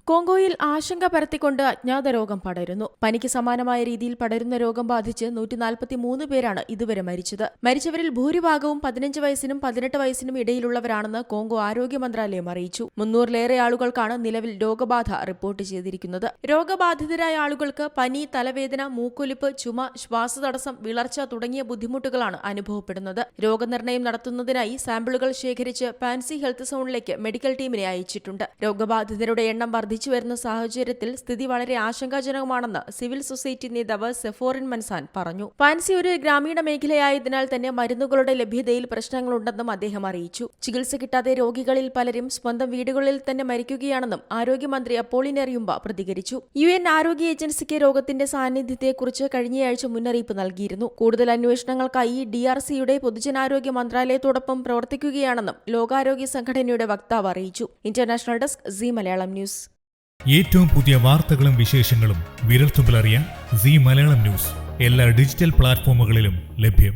കോങ്കോയിൽ ആശങ്ക പരത്തിക്കൊണ്ട് അജ്ഞാത രോഗം പടരുന്നു. പനിക്ക് സമാനമായ രീതിയിൽ പടരുന്ന രോഗം ബാധിച്ച് 143 പേരാണ് ഇതുവരെ മരിച്ചത്. മരിച്ചവരിൽ ഭൂരിഭാഗവും 15 വയസ്സിനും 18 വയസ്സിനും ഇടയിലുള്ളവരാണെന്ന് കോങ്കോ ആരോഗ്യ മന്ത്രാലയം അറിയിച്ചു. 300-ലേറെ ആളുകൾക്കാണ് നിലവിൽ രോഗബാധ റിപ്പോർട്ട് ചെയ്തിരിക്കുന്നത്. രോഗബാധിതരായ ആളുകൾക്ക് പനി, തലവേദന, മൂക്കൊലിപ്പ്, ചുമ, ശ്വാസതടസ്സം, വിളർച്ച തുടങ്ങിയ ബുദ്ധിമുട്ടുകളാണ് അനുഭവപ്പെടുന്നത്. രോഗനിർണയം നടത്തുന്നതിനായി സാമ്പിളുകൾ ശേഖരിച്ച് പാൻസി ഹെൽത്ത് സോണിലേക്ക് മെഡിക്കൽ ടീമിനെ അയച്ചിട്ടുണ്ട്. രോഗബാധിതരുടെ എണ്ണം വർദ്ധിച്ചുവരുന്ന സാഹചര്യത്തിൽ സ്ഥിതി വളരെ ആശങ്കാജനകമാണെന്ന് സിവിൽ സൊസൈറ്റി നേതാവ് സെഫോറിൻ മൻസാൻ പറഞ്ഞു. പാൻസി ഒരു ഗ്രാമീണ മേഖലയായതിനാൽ തന്നെ മരുന്നുകളുടെ ലഭ്യതയിൽ പ്രശ്നങ്ങളുണ്ടെന്നും അദ്ദേഹം അറിയിച്ചു. ചികിത്സ കിട്ടാതെ രോഗികളിൽ പലരും സ്വന്തം വീടുകളിൽ തന്നെ മരിക്കുകയാണെന്നും ആരോഗ്യമന്ത്രി അപ്പോളിനർ യുംബ പ്രതികരിച്ചു. UN ആരോഗ്യ ഏജൻസിക്ക് രോഗത്തിന്റെ സാന്നിധ്യത്തെക്കുറിച്ച് കഴിഞ്ഞയാഴ്ച മുന്നറിയിപ്പ് നൽകിയിരുന്നു. കൂടുതൽ അന്വേഷണങ്ങൾക്കായി DRCയുടെ പൊതുജനാരോഗ്യ മന്ത്രാലയത്തോടൊപ്പം പ്രവർത്തിക്കുകയാണെന്നും ലോകാരോഗ്യ സംഘടനയുടെ വക്താവ് അറിയിച്ചു. International desk Zee Malayalam news. ഏറ്റവും പുതിയ വാർത്തകളും വിശേഷങ്ങളും വിരൽത്തുമ്പിലറിയാൻ സീ മലയാളം ന്യൂസ് എല്ലാ ഡിജിറ്റൽ പ്ലാറ്റ്ഫോമുകളിലും ലഭ്യം.